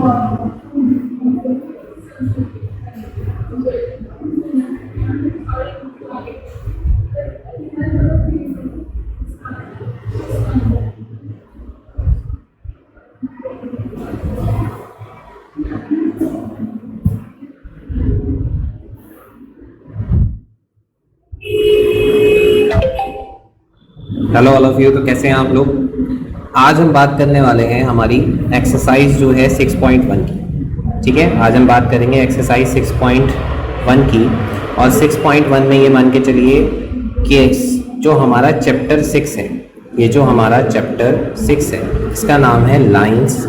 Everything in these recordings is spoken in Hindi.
Hello all of you. तो कैसे हैं आप लोग? आज हम बात करने वाले हैं हमारी एक्सरसाइज जो है 6.1 की। ठीक है, आज हम बात करेंगे एक्सरसाइज 6.1 की। और 6.1 में ये मान के चलिए कि जो हमारा चैप्टर 6 है, ये जो हमारा चैप्टर 6 है, इसका नाम है लाइंस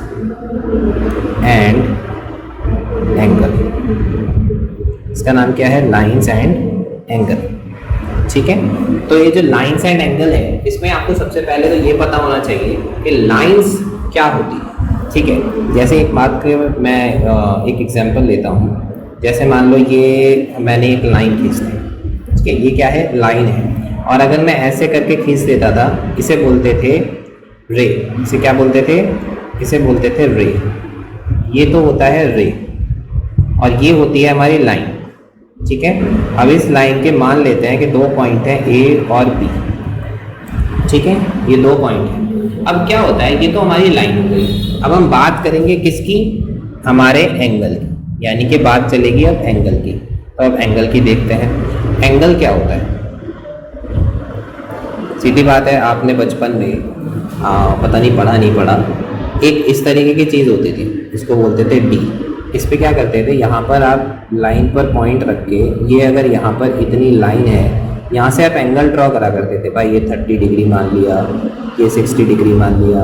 एंड एंगल। इसका नाम क्या है? Lines and angle. ठीक है, तो ये जो लाइंस एंड एंगल है, इसमें आपको सबसे पहले तो ये पता होना चाहिए कि लाइंस क्या होती है। ठीक है, जैसे एक बात के मैं एक एग्जांपल लेता हूँ। जैसे मान लो ये मैंने एक लाइन खींच ली। ठीक है, ये क्या है? लाइन है। और अगर मैं ऐसे करके खींच देता था, इसे बोलते थे रे। इसे क्या बोलते थे? इसे बोलते थे रे। ये तो होता है रे, और ये होती है हमारी लाइन। ठीक है, अब इस लाइन के मान लेते हैं कि दो पॉइंट हैं ए और बी। ठीक है, ये दो पॉइंट हैं। अब क्या होता है, ये तो हमारी लाइन हो गई। अब हम बात करेंगे किसकी? हमारे एंगल की, यानी कि बात चलेगी अब एंगल की। तो अब एंगल की देखते हैं। एंगल क्या होता है? सीधी बात है, आपने बचपन में पता नहीं पढ़ा नहीं पढ़ा, एक इस तरीके की चीज़ होती थी, इसको बोलते थे डी। इस पे क्या करते थे, यहाँ पर आप लाइन पर पॉइंट रख के, ये अगर यहाँ पर इतनी लाइन है, यहाँ से आप एंगल ड्रॉ करा करते थे। भाई ये 30 डिग्री मान लिया, ये 60 डिग्री मान लिया,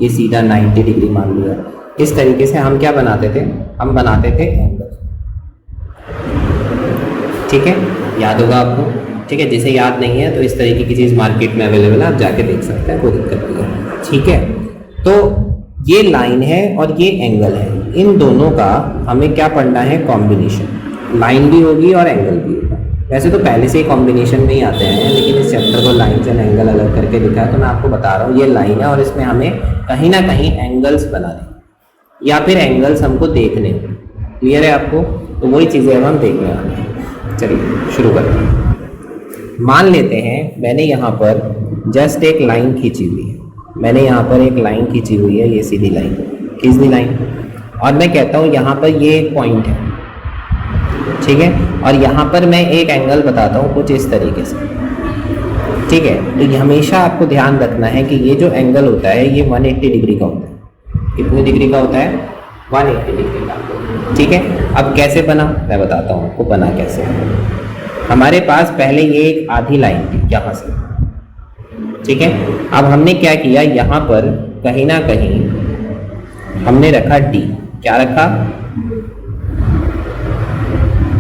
ये सीधा 90 डिग्री मान लिया। इस तरीके से हम क्या बनाते थे? हम बनाते थे एंगल। ठीक है, याद होगा आपको। ठीक है, जिसे याद नहीं है तो इस तरीके की चीज़ मार्केट में अवेलेबल है, आप जाके देख सकते हैं, कोई दिक्कत नहीं है। ठीक है, तो ये लाइन है और ये एंगल है। इन दोनों का हमें क्या पढ़ना है? कॉम्बिनेशन। लाइन भी होगी और एंगल भी होगा। वैसे तो पहले से ही कॉम्बिनेशन में ही आते हैं, लेकिन इस चैप्टर को लाइन एंड एंगल अलग करके लिखा है, तो मैं आपको बता रहा हूँ ये लाइन है और इसमें हमें कहीं ना कहीं एंगल्स बनाने या फिर एंगल्स हमको देखने। क्लियर है आपको? तो वही चीज़ें अब हम देखने वाले हैं। चलिए शुरू करते हैं। मान लेते हैं मैंने यहाँ पर जस्ट एक लाइन खींची हुई है। मैंने यहाँ पर एक लाइन खींची हुई है, ये सीधी लाइन खींच दी लाइन, और मैं कहता हूँ यहाँ पर ये एक पॉइंट है। ठीक है, और यहाँ पर मैं एक एंगल बताता हूँ कुछ इस तरीके से। ठीक है, तो ये हमेशा आपको ध्यान रखना है कि ये जो एंगल होता है ये 180 डिग्री का होता है। कितनी डिग्री का होता है? 180 डिग्री का। ठीक है, अब कैसे बना मैं बताता हूँ आपको बना कैसे। हमारे पास पहले ये एक आधी लाइन थी यहाँ से। ठीक है, अब हमने क्या किया, यहाँ पर कहीं ना कहीं हमने रखा डी। क्या रखा?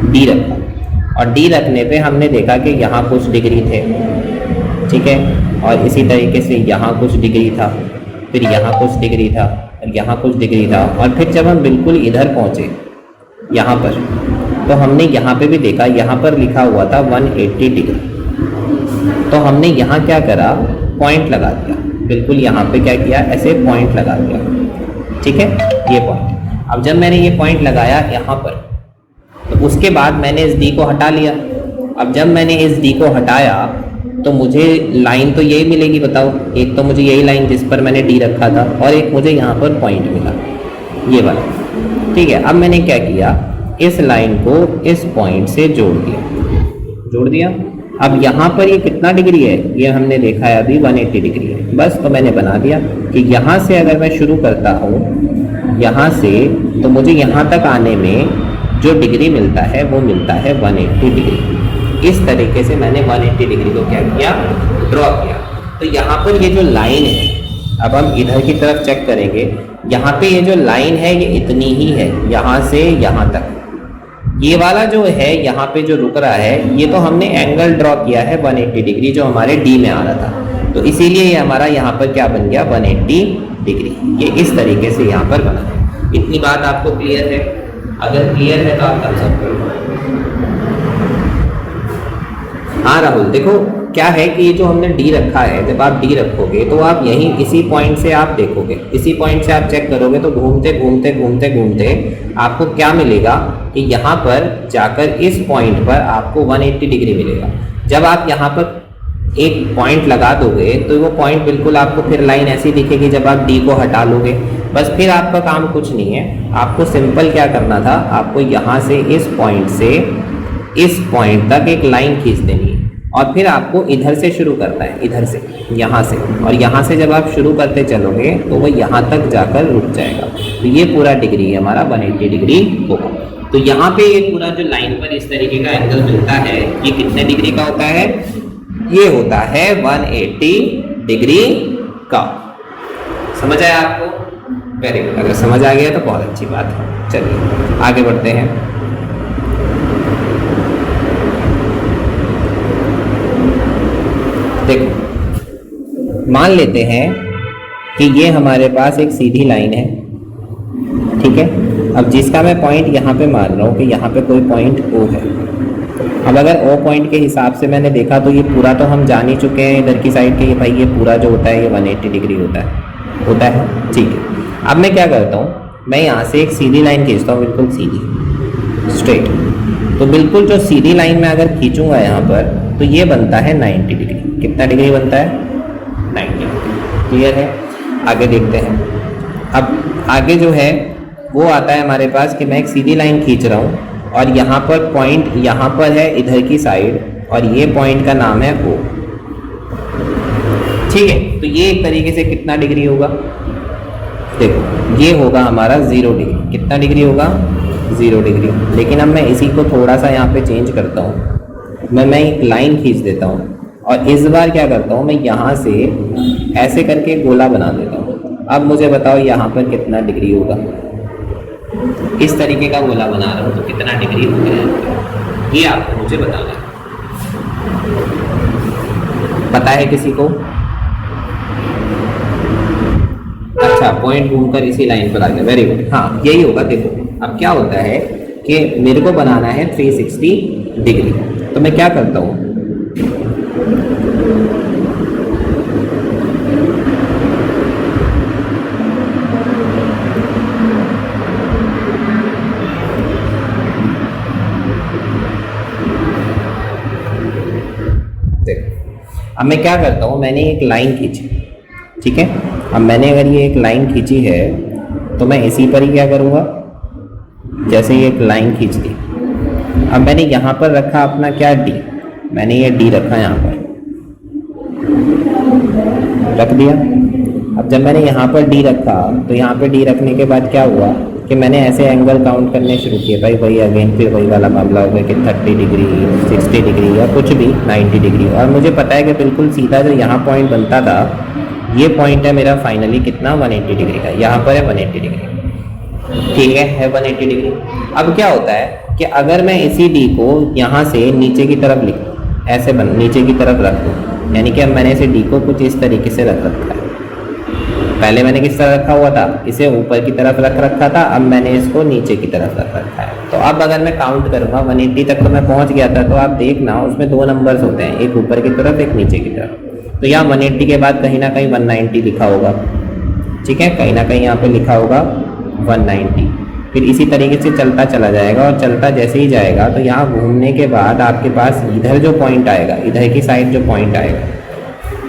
डी रखा, और डी रखने पे हमने देखा कि यहाँ कुछ डिग्री थे। ठीक है, और इसी तरीके से यहाँ कुछ डिग्री था, फिर यहाँ कुछ डिग्री था, और यहाँ कुछ डिग्री था, और फिर जब हम बिल्कुल इधर पहुँचे यहाँ पर, तो हमने यहाँ पे भी देखा, यहाँ पर लिखा हुआ था 180 डिग्री। तो हमने यहाँ क्या करा, पॉइंट लगा दिया। बिल्कुल यहाँ पे क्या किया, ऐसे पॉइंट लगा दिया। ठीक है, ये पॉइंट। अब जब मैंने ये पॉइंट लगाया यहाँ पर, तो उसके बाद मैंने इस डी को हटा लिया। अब जब मैंने इस डी को हटाया तो मुझे लाइन तो यही मिलेगी, बताओ। एक तो मुझे यही लाइन जिस पर मैंने डी रखा था, और एक मुझे यहाँ पर पॉइंट मिला, ये वाला। ठीक है, अब मैंने क्या किया, इस लाइन को इस पॉइंट से जोड़ दिया। अब यहाँ पर ये कितना डिग्री है, ये हमने देखा है अभी 180 डिग्री है। बस, तो मैंने बना दिया कि यहाँ से अगर मैं शुरू करता हूँ यहाँ से, तो मुझे यहाँ तक आने में जो डिग्री मिलता है वो मिलता है 180 डिग्री। इस तरीके से मैंने 180 डिग्री को क्या किया, ड्रॉ किया। तो यहाँ पर ये जो लाइन है, अब हम इधर की तरफ चेक करेंगे, यहाँ पे ये जो लाइन है ये इतनी ही है, यहाँ से यहाँ तक। ये वाला जो है यहाँ पे जो रुक रहा है, ये तो हमने एंगल ड्रॉ किया है 180 डिग्री, जो हमारे डी में आ रहा था। तो इसीलिए ये हमारा यहाँ पर क्या बन गया, 180 डिग्री। ये इस तरीके से यहाँ पर बना है। इतनी बात आपको क्लियर है? अगर क्लियर है तो आप थम्स अप करो। हाँ राहुल, देखो क्या है कि ये जो हमने डी रखा है, जब आप डी रखोगे तो आप यहीं इसी पॉइंट से आप देखोगे, इसी पॉइंट से आप चेक करोगे तो घूमते घूमते घूमते घूमते आपको क्या मिलेगा कि यहाँ पर जाकर इस पॉइंट पर आपको 180 डिग्री मिलेगा। जब आप यहाँ पर एक पॉइंट लगा दोगे तो वो पॉइंट बिल्कुल आपको फिर लाइन ऐसी दिखेगी जब आप डी को हटा लोगे। बस फिर आपका काम कुछ नहीं है, आपको सिंपल क्या करना था, आपको यहाँ से इस पॉइंट से इस पॉइंट तक एक लाइन खींच देनी है और फिर आपको इधर से शुरू करना है, इधर से, यहाँ से, और यहाँ से जब आप शुरू करते चलोगे तो वो यहाँ तक जाकर रुक जाएगा। तो ये पूरा डिग्री हमारा 180 डिग्री होगा। तो यहाँ पे ये पूरा जो लाइन पर इस तरीके का एंगल मिलता है, ये कितने डिग्री का होता है? ये होता है 180 डिग्री का। समझ आया आपको? Very good. अगर समझ आ गया तो बहुत अच्छी बात है। चलिए आगे बढ़ते हैं। देखो, मान लेते हैं कि ये हमारे पास एक सीधी लाइन है, ठीक है। अब जिसका मैं पॉइंट यहाँ पे मान रहा हूँ कि यहाँ पे कोई पॉइंट O है। अब अगर O पॉइंट के हिसाब से मैंने देखा तो ये पूरा तो हम जान ही चुके हैं इधर की साइड के, ये भाई ये पूरा जो होता है ये 180 डिग्री होता है, ठीक है। अब मैं क्या करता हूँ, मैं यहाँ से एक सीधी लाइन खींचता हूँ, बिल्कुल सीधी, स्ट्रेट। तो बिल्कुल जो सीधी लाइन में अगर खींचूंगा यहाँ पर तो ये बनता है 90 डिग्री। कितना डिग्री बनता है? 90 डिग्री। क्लियर है? आगे देखते हैं। अब आगे जो है वो आता है हमारे पास कि मैं एक सीधी लाइन खींच रहा हूँ और यहाँ पर पॉइंट यहाँ पर है इधर की साइड और ये पॉइंट का नाम है O, ठीक है। तो ये एक तरीके से कितना डिग्री होगा? देखो, ये होगा हमारा 0 डिग्री। कितना डिग्री होगा? 0 डिग्री। लेकिन अब मैं इसी को थोड़ा सा यहाँ पे चेंज करता हूँ, मैं एक लाइन खींच देता हूँ और इस बार क्या करता हूँ, मैं यहाँ से ऐसे करके गोला बना देता हूँ। अब मुझे बताओ यहाँ पर कितना डिग्री होगा? इस तरीके का गोला बना रहा हूँ तो कितना डिग्री हो गया, ये आपको मुझे बताना है। पता है किसी को? अच्छा, पॉइंट घूमकर इसी लाइन पर आ गया, वेरी गुड। हाँ, यही होगा। देखो, अब क्या होता है कि मेरे को बनाना है 360 डिग्री, तो मैं क्या करता हूँ, अब मैं क्या करता हूँ, मैंने एक लाइन खींची, ठीक है। अब मैंने अगर ये एक लाइन खींची है तो मैं इसी पर ही क्या करूँगा, जैसे ये एक लाइन खींच दी। अब मैंने यहाँ पर रखा अपना क्या, डी। मैंने ये डी रखा यहाँ पर, रख दिया। अब जब मैंने यहाँ पर डी रखा तो यहाँ पे डी रखने के बाद क्या हुआ कि मैंने ऐसे एंगल काउंट करने शुरू किए। भाई वही अगेन फिर वही वाला मामला हो गया कि 30 डिग्री, 60 डिग्री या कुछ भी, 90 डिग्री। और मुझे पता है कि बिल्कुल सीधा जो यहाँ पॉइंट बनता था, ये पॉइंट है मेरा फाइनली कितना, 180 डिग्री का। यहाँ पर है 180 डिग्री, ठीक है 180 डिग्री। अब क्या होता है कि अगर मैं इसी डी को यहाँ से नीचे की तरफ लिख दूँ, ऐसे नीचे की तरफ रख दूँ, यानी कि अब मैंने इसे डी को कुछ इस तरीके से रख रखा है। पहले मैंने किस तरह रखा हुआ था, इसे ऊपर की तरफ रख रखा था, अब मैंने इसको नीचे की तरफ रख रखा है। तो अब अगर मैं काउंट करूँगा 180 तक तो मैं पहुँच गया था। तो आप देखना उसमें 2 नंबर्स होते हैं, एक ऊपर की तरफ एक नीचे की तरफ। तो यहाँ 180 के बाद कहीं ना कहीं 190 लिखा होगा, ठीक है, कहीं ना कहीं यहाँ पे लिखा होगा 190। फिर इसी तरीके से चलता चला जाएगा और चलता जैसे ही जाएगा तो यहाँ घूमने के बाद आपके पास इधर जो पॉइंट आएगा, इधर की साइड जो पॉइंट आएगा,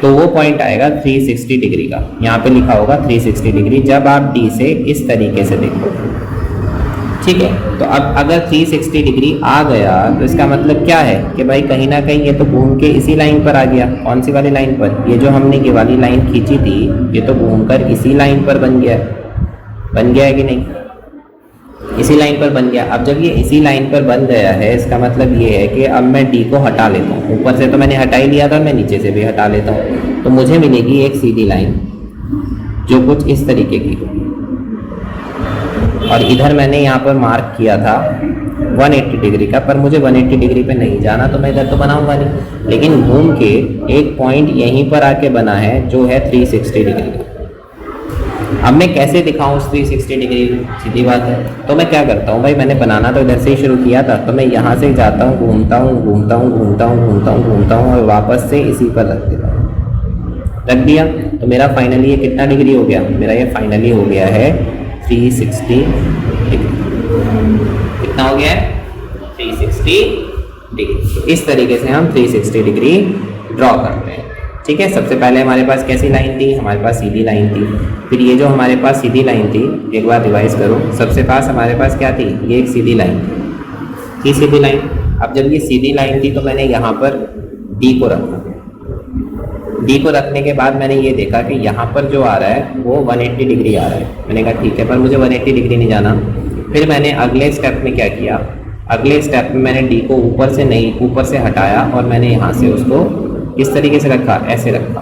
तो वो पॉइंट आएगा 360 डिग्री का। यहाँ पे लिखा होगा 360 डिग्री जब आप डी से इस तरीके से देखो, ठीक है। तो अब अगर 360 डिग्री आ गया तो इसका मतलब क्या है कि भाई कहीं ना कहीं ये तो घूम के इसी लाइन पर आ गया। कौन सी वाली लाइन पर? ये जो हमने ये वाली लाइन खींची थी, ये तो घूमकर इसी लाइन पर बन गया है। बन गया है कि नहीं? इसी लाइन पर बन गया। अब जब ये इसी लाइन पर बन गया है, इसका मतलब ये है कि अब मैं डी को हटा लेता हूँ। ऊपर से तो मैंने हटा ही लिया था, मैं नीचे से भी हटा लेता हूँ, तो मुझे मिलेगी एक सीधी लाइन जो कुछ इस तरीके की होगी। और इधर मैंने यहाँ पर मार्क किया था 180 डिग्री का, पर मुझे 180 डिग्री पे नहीं जाना, तो मैं इधर तो बनाऊंगा नहीं। लेकिन घूम के एक पॉइंट यहीं पर आके बना है जो है 360 डिग्री का। अब मैं कैसे दिखाऊं उस 360 डिग्री, सीधी बात है। तो मैं क्या करता हूँ भाई, मैंने बनाना तो इधर से ही शुरू किया था, तो मैं यहाँ से जाता हूँ, घूमता हूँ घूमता हूँ घूमता हूँ घूमता हूँ घूमता हूँ और वापस से इसी पर रख देता हूँ। रख दिया तो मेरा फाइनली ये कितना डिग्री हो गया, मेरा ये फाइनली हो गया है 360 डिग्री। कितना हो गया है? 360 डिग्री। इस तरीके से हम 360 डिग्री ड्रॉ करते हैं। ठीक है, सबसे पहले हमारे पास कैसी लाइन थी, हमारे पास सीधी लाइन थी। फिर ये जो हमारे पास सीधी लाइन थी, एक बार रिवाइज करो, सबसे पास हमारे पास क्या थी, ये एक सीधी लाइन थी सीधी लाइन। अब जब ये सीधी लाइन थी तो मैंने यहाँ पर डी को रखा। डी को रखने के बाद मैंने ये देखा कि यहाँ पर जो आ रहा है वो 180 डिग्री आ रहा है। मैंने कहा ठीक है, पर मुझे 180 डिग्री नहीं जाना। फिर मैंने अगले स्टेप में क्या किया, अगले स्टेप में मैंने डी को ऊपर से नहीं, ऊपर से हटाया और मैंने यहाँ से उसको किस तरीके से रखा, ऐसे रखा।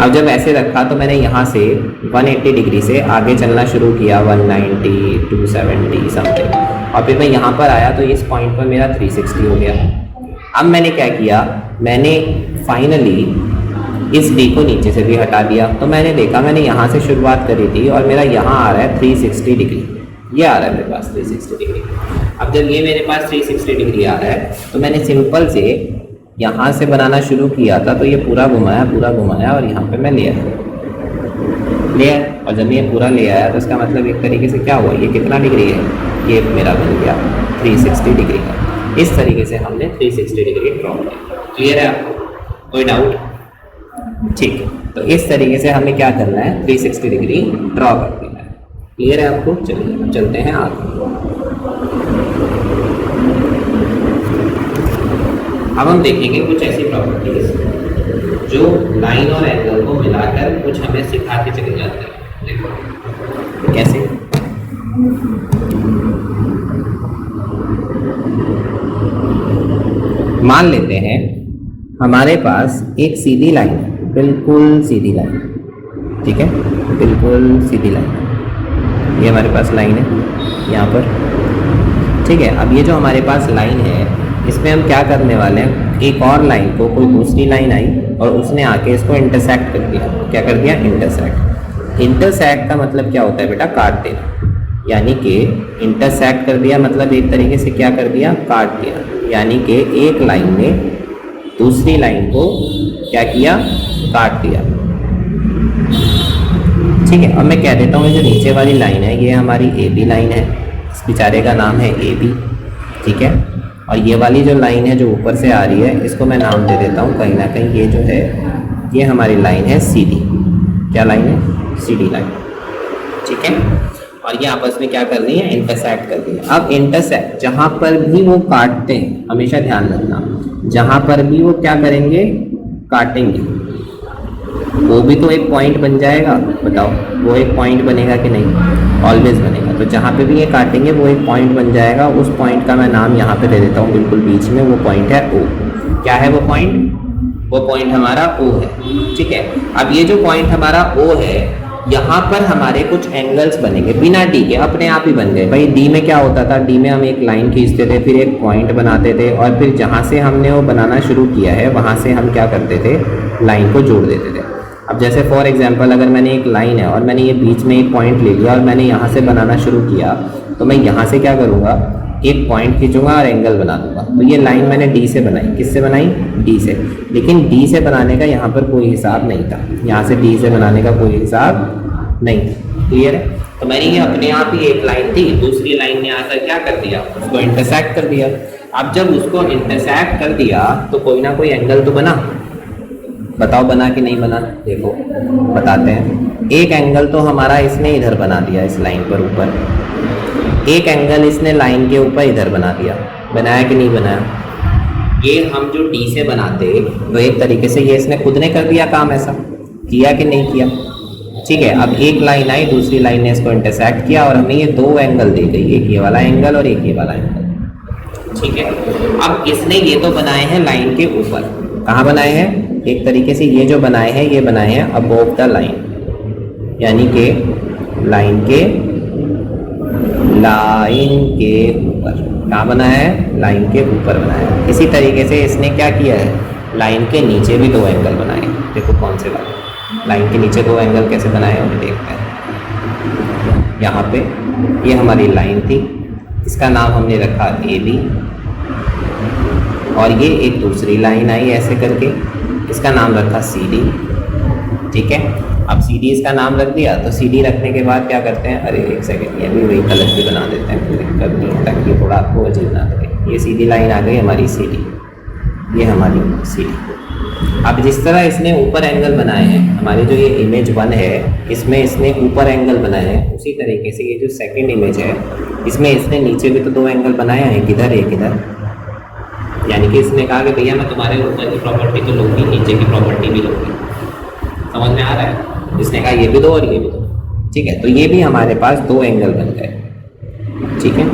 अब जब ऐसे रखा तो मैंने यहाँ से 180 डिग्री से आगे चलना शुरू किया, 190, 270 समथिंग, और फिर मैं यहाँ पर आया तो इस पॉइंट पर मेरा 360 हो गया। अब मैंने क्या किया, मैंने फाइनली इस डी को नीचे से भी हटा दिया। तो मैंने देखा, मैंने यहाँ से शुरुआत करी थी और मेरा यहाँ आ रहा है 360 डिग्री, ये आ रहा है मेरे पास 360 डिग्री। अब जब ये मेरे पास 360 डिग्री आ रहा है तो मैंने सिंपल से यहाँ से बनाना शुरू किया था, तो ये पूरा घुमाया और यहाँ पे मैं ले आया। और जब ये पूरा ले आया तो इसका मतलब एक तरीके से क्या हुआ, ये कितना डिग्री है, ये मेरा बन गया 360 डिग्री का। इस तरीके से हमने 360 डिग्री ड्रॉ किया। क्लियर है आपको, कोई डाउट? ठीक है, तो इस तरीके से हमें क्या करना है, 360 डिग्री ड्रॉ कर देना है। क्लियर है आपको? चलिए चलते हैं आगे। अब हम देखेंगे कुछ ऐसी प्रॉपर्टीज जो लाइन और एंगल को मिलाकर कुछ हमें सिखा के चले जाते हैं। देखो कैसे। मान लेते हैं हमारे पास एक सीधी लाइन है, बिल्कुल सीधी लाइन, ठीक है, बिल्कुल सीधी लाइन। ये हमारे पास लाइन है यहाँ पर, ठीक है। अब ये जो हमारे पास लाइन है इसमें हम क्या करने वाले हैं, एक और लाइन को, कोई दूसरी लाइन आई और उसने आके इसको इंटरसेक्ट कर दिया। क्या कर दिया? इंटरसेक्ट। इंटरसेक्ट का मतलब क्या होता है बेटा, काट देना। यानी कि इंटरसेक्ट कर दिया मतलब एक तरीके से क्या कर दिया, काट दिया। यानी कि एक लाइन ने दूसरी लाइन को क्या किया, काट दिया। ठीक है, अब मैं कह देता हूँ ये जो नीचे वाली लाइन है ये हमारी ए बी लाइन है, इस बेचारे का नाम है ए बी, ठीक है। और ये वाली जो लाइन है जो ऊपर से आ रही है इसको मैं नाम दे देता हूँ कहीं ना कहीं, ये जो है ये हमारी लाइन है सीधी। क्या लाइन है? सीधी लाइन, ठीक है। और ये आपस में क्या कर रही है, इंटरसेक्ट कर रही है। अब इंटरसेक्ट जहाँ पर भी वो काटते हैं, हमेशा ध्यान रखना, जहाँ पर भी वो क्या करेंगे, काटेंगे, वो भी तो एक पॉइंट बन जाएगा। बताओ वो एक पॉइंट बनेगा कि नहीं? ऑलवेज बनेगा। तो जहाँ पे भी ये काटेंगे वो एक पॉइंट बन जाएगा। उस पॉइंट का मैं नाम यहाँ पे दे देता हूँ बिल्कुल बीच में, वो पॉइंट है ओ। क्या है वो पॉइंट? वो पॉइंट हमारा ओ है, ठीक है। अब ये जो पॉइंट हमारा ओ है, यहाँ पर हमारे कुछ एंगल्स बनेंगे बिना डी के, अपने आप ही बन गए। भाई डी में क्या होता था, डी में हम एक लाइन खींचते थे, फिर एक पॉइंट बनाते थे, और फिर जहाँ से हमने वो बनाना शुरू किया है वहाँ से हम क्या करते थे, लाइन को जोड़ देते थे। अब जैसे फॉर एग्जांपल अगर मैंने एक लाइन है और मैंने ये बीच में एक पॉइंट ले लिया और मैंने यहाँ से बनाना शुरू किया, तो मैं यहाँ से क्या करूँगा, एक पॉइंट खींचूंगा और एंगल बना दूंगा। तो ये लाइन मैंने डी से बनाई। किससे बनाई? डी से। लेकिन डी से बनाने का यहाँ पर कोई हिसाब नहीं था, यहाँ से डी से बनाने का कोई हिसाब नहीं था। क्लियर है? तो मैंने ये अपने आप ही एक लाइन थी, दूसरी लाइन ने आकर क्या कर दिया, उसको इंटरसेक्ट कर दिया। अब जब उसको इंटरसेक्ट कर दिया तो कोई ना कोई एंगल तो बना। बताओ बना कि नहीं बना? देखो बताते हैं। एक एंगल तो हमारा इसने इधर बना दिया, इस लाइन पर ऊपर। एक एंगल इसने लाइन के ऊपर इधर बना दिया। बनाया कि नहीं बनाया? ये हम जो डी से बनाते तो एक तरीके से ये इसने खुद ने कर दिया काम। ऐसा किया कि नहीं किया? ठीक है। अब एक लाइन आई, दूसरी लाइन ने इसको इंटरसेक्ट किया और हमें ये दो एंगल दे गई, एक ये वाला एंगल और एक ये वाला एंगल। ठीक है। अब इसने ये तो बनाए हैं लाइन के ऊपर। कहाँ बनाए हैं? एक तरीके से ये जो बनाए हैं ये बनाए हैं अबोव द लाइन, यानी कि लाइन के ऊपर। कहाँ बनाया है? लाइन के ऊपर बनाया है। इसी तरीके से इसने क्या किया है, लाइन के नीचे भी दो एंगल बनाए हैं। देखो कौन से वाले? लाइन के नीचे दो एंगल कैसे बनाए उन्हें देखते हैं। यहाँ पे ये हमारी लाइन थी, इसका नाम हमने रखा AB, और ये एक दूसरी लाइन आई ऐसे करके, इसका नाम रखा CD। ठीक है, अब CD इसका नाम रख दिया, तो CD रखने के बाद क्या करते हैं, अरे एक सेकेंड, ये भी वही कलर की बना देते हैं, कोई दिक्कत नहीं है, ताकि थोड़ा आपको अजीब ना लगे। ये सीधी लाइन आ गई हमारी CD, ये हमारी CD। अब जिस तरह इसने ऊपर एंगल बनाए हैं, हमारी जो ये इमेज 1 है इसमें इसने ऊपर एंगल बनाए हैं, उसी तरीके से ये जो सेकंड इमेज है इसमें इसने नीचे भी तो दो एंगल बनाए हैं, एक इधर एक इधर। यानी कि इसने कहा कि भैया मैं तुम्हारे ऊपर की प्रॉपर्टी तो लूँगी, नीचे की प्रॉपर्टी भी लूँगी। समझ में आ रहा है? इसने कहा ये भी दो और ये भी दो। ठीक है, तो ये भी हमारे पास दो एंगल बन गए। ठीक है,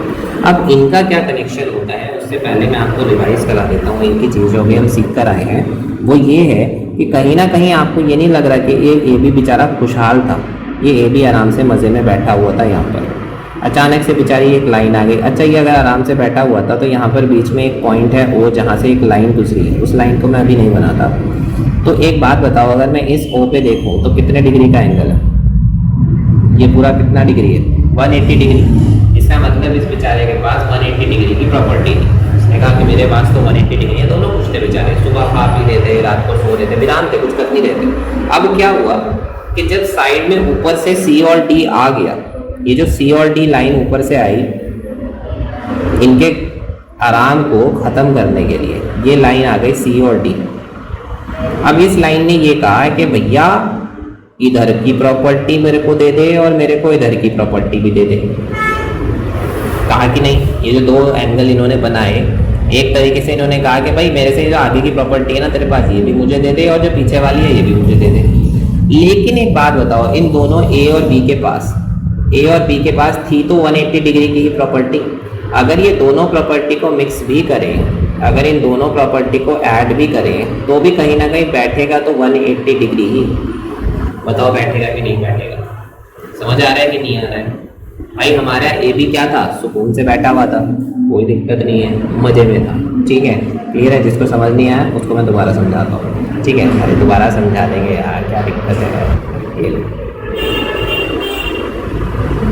अब इनका क्या कनेक्शन होता है उससे पहले मैं आपको रिवाइज करा देता हूँ। इनकी चीज़ जो भी हम सीख कर आए हैं वो ये है कि कहीं ना कहीं आपको ये नहीं लग रहा कि ये AB बेचारा खुशहाल था, ये AB आराम से मज़े में बैठा हुआ था। यहाँ पर अचानक से बेचारी एक लाइन आ गई। अच्छा, ये अगर आराम से बैठा हुआ था तो यहाँ पर बीच में एक पॉइंट है O, जहाँ से एक लाइन गुजरी है, उस लाइन को मैं अभी नहीं बनाता। तो एक बात बताओ, अगर मैं इस O पे देखूँ तो कितने डिग्री का एंगल है? ये पूरा कितना डिग्री है? 180 डिग्री। इसका मतलब इस बेचारे के पास 180 डिग्री की प्रॉपर्टी थी। उसने कहा कि मेरे पास तो 180 डिग्री है। दोनों कुछ थे बेचारे, सुबह खा पी रहे थे, रात को सो रहे थे, विराम थे, कुछ कर नहीं रहे थे। अब क्या हुआ कि जब साइड में ऊपर से C और D आ गया, ये जो C और D लाइन ऊपर से आई, इनके आराम को ख़त्म करने के लिए ये लाइन आ गई C और D। अब इस लाइन ने ये कहा है कि भैया इधर की प्रॉपर्टी मेरे को दे दे और मेरे को इधर की प्रॉपर्टी भी दे दे। कहा कि नहीं, ये जो दो एंगल इन्होंने बनाए, एक तरीके से इन्होंने कहा कि भाई मेरे से जो आगे की प्रॉपर्टी है ना तेरे पास, ये भी मुझे दे दे, और जो पीछे वाली है ये भी मुझे दे दे। लेकिन एक बात बताओ, इन दोनों A और B के पास थी तो 180 डिग्री की ही प्रॉपर्टी। अगर ये दोनों प्रॉपर्टी को मिक्स भी करें, अगर इन दोनों प्रॉपर्टी को ऐड भी करें, तो भी कहीं ना कहीं बैठेगा तो 180 डिग्री ही। बताओ बैठेगा कि नहीं बैठेगा? समझ आ रहा है कि नहीं आ रहा है? भाई हमारा AB क्या था? सुकून से बैठा हुआ था, कोई दिक्कत नहीं है, मज़े में था। ठीक है, क्लियर है? जिसको समझ नहीं आया उसको मैं दोबारा समझाता हूँ। ठीक है, अरे दोबारा समझा देंगे यार, क्या दिक्कत है? ये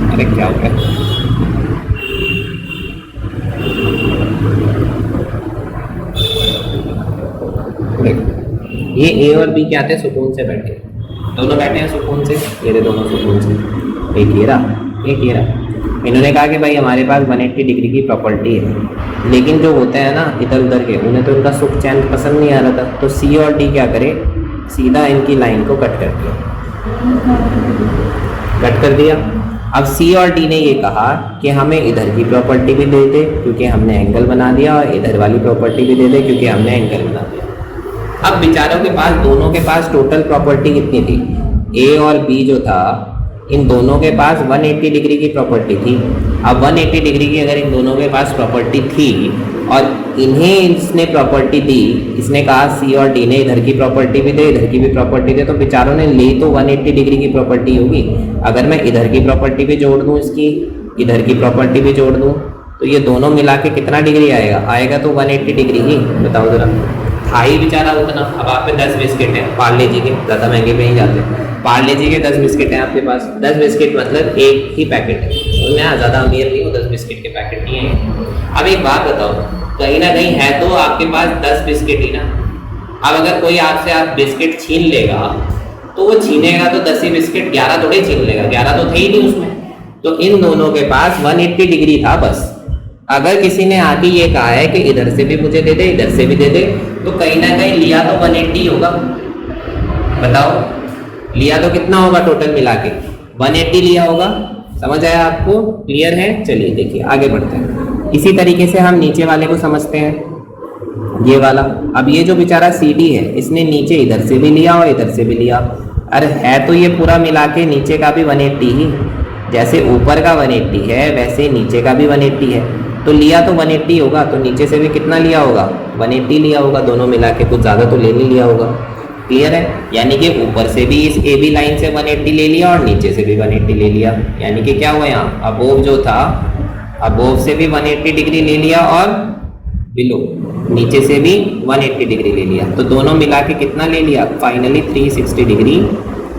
अरे क्या हो गया? ये A और B क्या थे? सुकून से बैठे, दोनों बैठे हैं सुकून से, ये दोनों सुकून से। एक ये रहा। इन्होंने कहा कि भाई हमारे पास 180 डिग्री की प्रॉपर्टी है, लेकिन जो होते हैं ना इधर उधर के, उन्हें तो इनका सुख चैन पसंद नहीं आ रहा था। तो C और D क्या करे, सीधा इनकी लाइन को कट कर दिया। अब C और D ने ये कहा कि हमें इधर की प्रॉपर्टी भी दे दे क्योंकि हमने एंगल बना दिया, और इधर वाली प्रॉपर्टी भी दे दे क्योंकि हमने एंगल बना दिया। अब बेचारों के पास, दोनों के पास टोटल प्रॉपर्टी कितनी थी? A और B जो था, इन दोनों के पास 180 डिग्री की प्रॉपर्टी थी। अब 180 डिग्री की अगर इन दोनों के पास प्रॉपर्टी थी और इन्हें इसने प्रॉपर्टी दी, इसने कहा C और D ने इधर की प्रॉपर्टी भी दे, इधर की भी प्रॉपर्टी दे, तो बेचारों ने ली तो 180 डिग्री की प्रॉपर्टी होगी। अगर मैं इधर की प्रॉपर्टी भी जोड़ दूँ, इसकी इधर की प्रॉपर्टी भी जोड़ दूँ, तो ये दोनों मिला के कितना डिग्री आएगा तो 180 डिग्री ही। बताओ जरा, था ही बेचारा उतना। अब आप पे 10 बिस्किट हैं पार्ले जी के, ज़्यादा महंगे पे नहीं जाते, पार्ले जी के 10 बिस्किट हैं आपके पास। 10 बिस्किट मतलब एक ही पैकेट है, तो मैं ज़्यादा अमीर नहीं हूँ, 10 बिस्किट के पैकेट नहीं है। अब एक बात बताओ, कहीं ना कहीं है तो आपके पास 10 बिस्किट ही ना। अब अगर कोई आपसे आप बिस्किट छीन लेगा तो वो छीनेगा तो 10 ही बिस्किट, 11 थोड़े छीन लेगा, 11 तो थे ही नहीं उसमें। तो इन दोनों के पास 180 डिग्री था बस। अगर किसी ने आके ये कहा है कि इधर से भी मुझे दे दे, इधर से भी दे दे, तो कहीं ना कहीं लिया तो 180 होगा। बताओ लिया तो कितना होगा टोटल मिला के? 180 लिया होगा। समझ आया आपको? क्लियर है? चलिए देखिए आगे बढ़ते हैं। इसी तरीके से हम नीचे वाले को समझते हैं, ये वाला। अब ये जो बेचारा CD है, इसने नीचे इधर से भी लिया और इधर से भी लिया। अरे है तो ये पूरा मिला के नीचे का भी 180 ही, जैसे ऊपर का 180 है वैसे नीचे का भी 180 है। तो लिया तो 180 होगा, तो नीचे से भी कितना लिया होगा? 180 लिया होगा। दोनों मिला के कुछ ज़्यादा तो ले नहीं लिया होगा। क्लियर है? यानी कि ऊपर से भी इस AB लाइन से 180 ले लिया और नीचे से भी 180 ले लिया। यानी कि क्या हुआ यहाँ, अबोव जो था, अबोव से भी 180 डिग्री ले लिया और बिलो नीचे से भी 180 डिग्री ले लिया। तो दोनों मिला के कितना ले लिया? फाइनली 360 डिग्री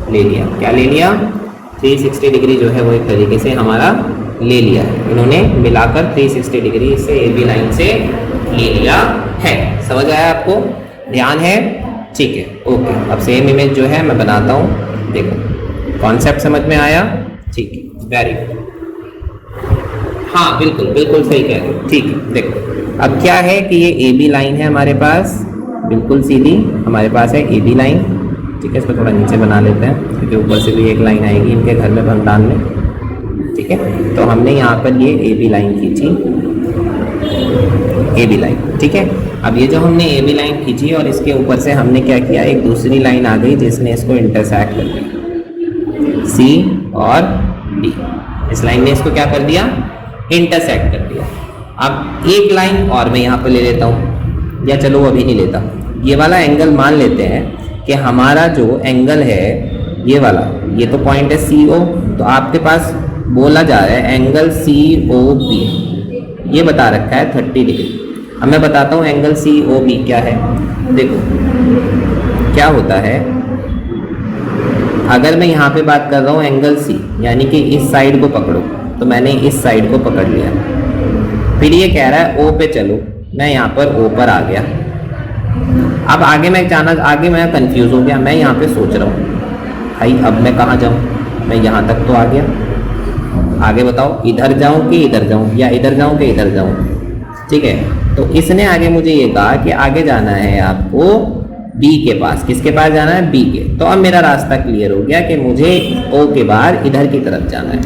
ले लिया। क्या ले लिया? 360 डिग्री जो है वो एक तरीके से हमारा ले लिया है। इन्होंने मिलाकर 360 डिग्री से ए बी लाइन से ले लिया है। समझ आया आपको? ध्यान है? ठीक है, ओके। अब सेम इमेज जो है मैं बनाता हूँ, देखो कॉन्सेप्ट समझ में आया? ठीक है, वेरी गुड। हाँ बिल्कुल बिल्कुल सही कह रहे हो। ठीक है, देखो अब क्या है कि ये ए बी लाइन है हमारे पास, बिल्कुल सीधी हमारे पास है ए बी लाइन। ठीक है, इसको थोड़ा नीचे बना लेते हैं क्योंकि ऊपर से भी एक लाइन आएगी इनके घर में भंडान में। ठीक है, तो हमने यहाँ पर ये ए बी लाइन खींची, ए बी लाइन। ठीक है, अब ये जो हमने ए बी लाइन खींची और इसके ऊपर से हमने क्या किया, एक दूसरी लाइन आ गई जिसने इसको इंटरसेक्ट कर दिया, सी और डी। इस लाइन ने इसको क्या कर दिया? इंटरसेक्ट कर दिया। अब एक लाइन और मैं यहाँ पर ले लेता हूँ, या चलो अभी नहीं लेता, ये वाला एंगल मान लेते हैं कि हमारा जो एंगल है ये वाला, ये तो पॉइंट है सी ओ, तो आपके पास बोला जा रहा है एंगल सी ओ बी, ये बता रखा है 30 डिग्री। अब मैं बताता हूँ एंगल सी ओ बी क्या है। देखो क्या होता है, अगर मैं यहाँ पे बात कर रहा हूँ एंगल सी, यानी कि इस साइड को पकड़ो, तो मैंने इस साइड को पकड़ लिया। फिर ये कह रहा है ओ पे चलो, मैं यहाँ पर ओ पर आ गया। अब आगे मैं कंफ्यूज हो गया, मैं यहाँ पे सोच रहा हूँ भाई अब मैं कहाँ जाऊँ, मैं यहाँ तक तो आ गया, आगे बताओ इधर जाऊँ कि इधर जाऊँ, या इधर जाऊँ कि इधर जाऊँ। ठीक है, तो इसने आगे मुझे ये कहा कि आगे जाना है आपको बी के पास। किसके पास जाना है? बी के। तो अब मेरा रास्ता क्लियर हो गया कि मुझे ओ के बाद इधर की तरफ जाना है,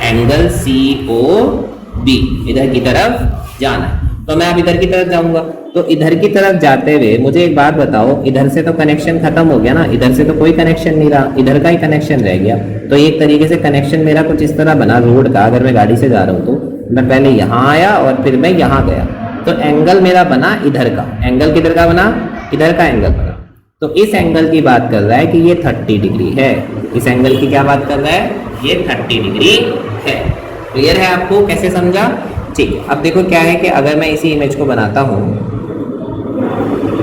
एंगल सी ओ बी इधर की तरफ जाना है। तो मैं अब इधर की तरफ जाऊंगा, तो इधर की तरफ जाते हुए मुझे एक बात बताओ, इधर से तो कनेक्शन खत्म हो गया ना, इधर से तो कोई कनेक्शन नहीं रहा, इधर का ही कनेक्शन रह गया। तो एक तरीके से कनेक्शन मेरा कुछ इस तरह बना रोड का, अगर मैं गाड़ी से जा रहा हूँ तो मैं पहले यहाँ आया और फिर मैं यहाँ गया, तो एंगल मेरा बना इधर का। एंगल किधर का बना? इधर का एंगल बना। तो इस एंगल की बात कर रहा है कि ये 30 डिग्री है। इस एंगल की क्या बात कर रहा है? ये 30 डिग्री है। क्लियर है आपको? कैसे समझा? ठीक है, अब देखो क्या है कि अगर मैं इसी इमेज को बनाता हूँ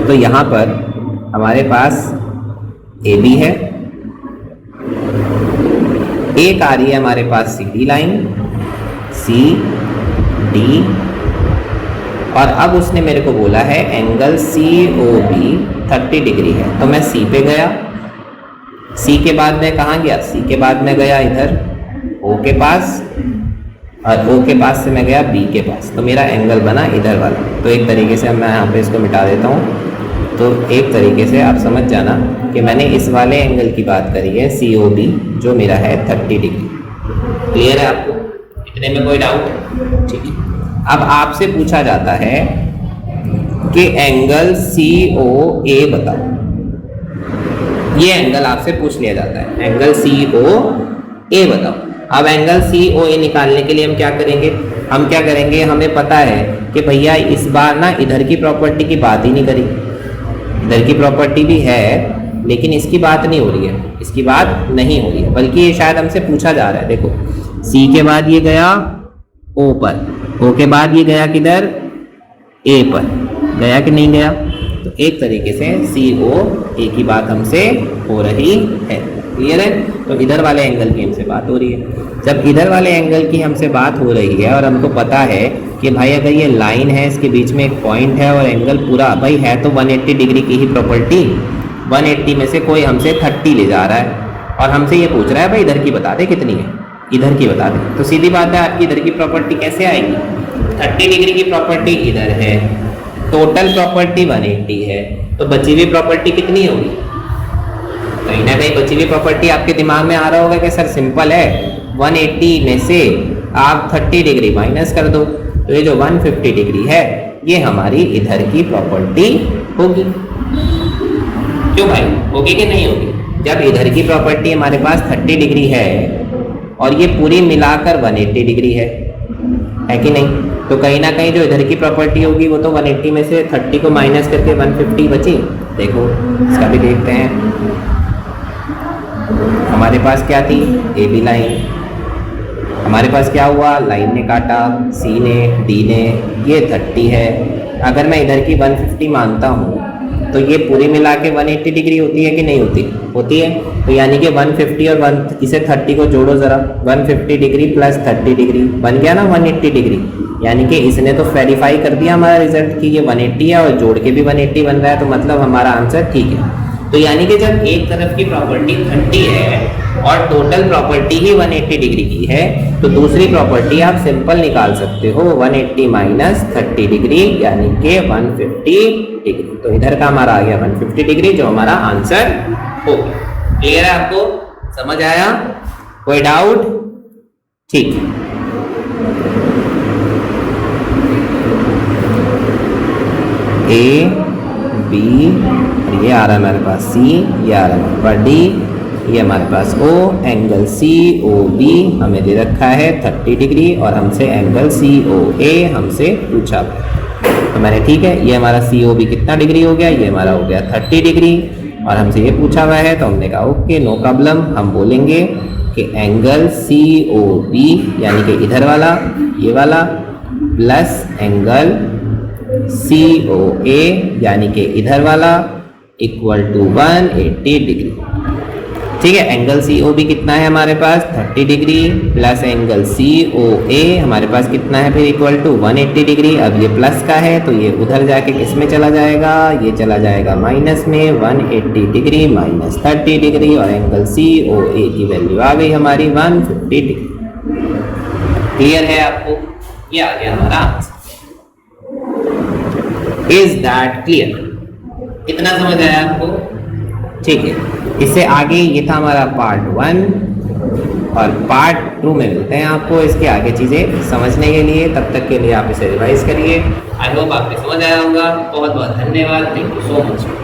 तो यहाँ पर हमारे पास ए बी है, एक आ रही है हमारे पास C D line, C D, और अब उसने मेरे को बोला है angle C O B 30 degree है। तो मैं सी पे गया, सी के बाद मैं कहाँ गया? सी के बाद मैं गया इधर ओ के पास, और ओ के पास से मैं गया बी के पास, तो मेरा एंगल बना इधर वाला। तो एक तरीके से मैं यहाँ पे इसको मिटा देता हूँ। तो एक तरीके से आप समझ जाना कि मैंने इस वाले एंगल की बात करी है सी ओ बी, जो मेरा है 30 डिग्री। क्लियर है आपको? इतने में कोई डाउट? ठीक है, अब आपसे पूछा जाता है कि एंगल सी ओ ए बताओ। ये एंगल आपसे पूछ लिया जाता है, एंगल सी ओ ए बताओ। अब एंगल सी ओ ए निकालने के लिए हम क्या करेंगे? हमें पता है कि भैया इस बार ना इधर की प्रॉपर्टी की बात ही नहीं करी, इधर की प्रॉपर्टी भी है लेकिन इसकी बात नहीं हो रही है, इसकी बात नहीं हो रही है, बल्कि ये शायद हमसे पूछा जा रहा है। देखो सी के बाद ये गया ओ पर, ओ के बाद ये गया किधर? ए पर, गया कि नहीं गया? तो एक तरीके से सी ओ ए की बात हमसे हो रही है। क्लियर है? तो इधर वाले एंगल की हमसे बात हो रही है। जब इधर वाले एंगल की हमसे बात हो रही है और हमको पता है कि भाई अगर ये लाइन है, इसके बीच में एक पॉइंट है और एंगल पूरा भाई है तो 180 डिग्री की ही प्रॉपर्टी, 180 में से कोई हमसे 30 ले जा रहा है और हमसे ये पूछ रहा है भाई इधर की बता दे कितनी है, इधर की बता दे। तो सीधी बात है आपकी इधर की प्रॉपर्टी कैसे आएगी? 30 डिग्री की प्रॉपर्टी इधर है, टोटल प्रॉपर्टी 180 है, तो बची हुई प्रॉपर्टी कितनी होगी? कहीं ना कहीं बची हुई प्रॉपर्टी आपके दिमाग में आ रहा होगा कि सर सिंपल है, 180 में से आप 30 डिग्री माइनस कर दो, तो ये जो 150 डिग्री है ये हमारी इधर की प्रॉपर्टी होगी। क्यों भाई, होगी कि नहीं होगी? जब इधर की प्रॉपर्टी हमारे पास 30 डिग्री है और ये पूरी मिलाकर 180 डिग्री है कि नहीं? तो कहीं ना कहीं जो इधर की प्रॉपर्टी होगी वो तो 180 में से 30 को माइनस करके 150 बची। देखो इसका भी देखते हैं। हमारे पास क्या थी? A B line. हमारे पास क्या हुआ? लाइन ने काटा, सी ने, डी ने, ये 30 है। अगर मैं इधर की 150 मानता हूँ तो तो ये पूरी मिला के 180 डिग्री होती है कि नहीं होती? होती है। तो यानी कि 150 और 1 इसे 30 को जोड़ो जरा, 150 डिग्री प्लस 30 डिग्री बन गया ना 180 डिग्री। यानी कि इसने तो वेरीफाई कर दिया हमारा रिजल्ट कि ये 180 है और जोड़ के भी 180 बन रहा है, तो मतलब हमारा आंसर ठीक है। तो यानी कि जब एक तरफ की प्रॉपर्टी 30 है और टोटल प्रॉपर्टी ही 180 डिग्री की है, तो दूसरी प्रॉपर्टी आप सिंपल निकाल सकते हो 180 माइनस 30 डिग्री यानी कि 150 डिग्री। तो इधर का हमारा आ गया 150 डिग्री जो हमारा आंसर हो गया। क्लियर है आपको? समझ आया? कोई डाउट? ठीक है। ए बी और ये आ रहा है हमारे पास सी, ये आ रहा है हमारे पास डी, ये हमारे पास ओ, एंगल सी ओ बी हमें दे रखा है 30 डिग्री और हमसे एंगल सी ओ ए हमसे पूछा है। तो मैंने ठीक है, ये हमारा सी ओ बी कितना डिग्री हो गया? ये हमारा हो गया 30 डिग्री और हमसे ये पूछा हुआ है, तो हमने कहा ओके नो प्रॉब्लम। हम बोलेंगे कि एंगल सी ओ बी यानी कि इधर वाला ये वाला प्लस एंगल सी ओ ए यानी कि इधर वाला इक्वल टू 180 डिग्री। ठीक है, एंगल सी ओ बी कितना है हमारे पास? 30 degree plus angle C O A हमारे पास कितना है फिर? Equal to 180 degree. अब ये प्लस का है तो ये उधर जाके किस में चला जाएगा? ये चला जाएगा माइनस में, 180 डिग्री माइनस 30 डिग्री और एंगल सी ओ ए की वैल्यू आ गई हमारी 150 डिग्री। क्लियर है आपको? ये आ गया हमारा आंसर। Is that clear? इतना समझ आया आपको? ठीक है, इससे आगे ये था हमारा पार्ट 1 और पार्ट 2 में मिलते हैं आपको इसके आगे चीजें समझने के लिए। तब तक के लिए आप इसे रिवाइज करिए। आई होप आपको समझ आया होगा। बहुत बहुत धन्यवाद। Thank you so much.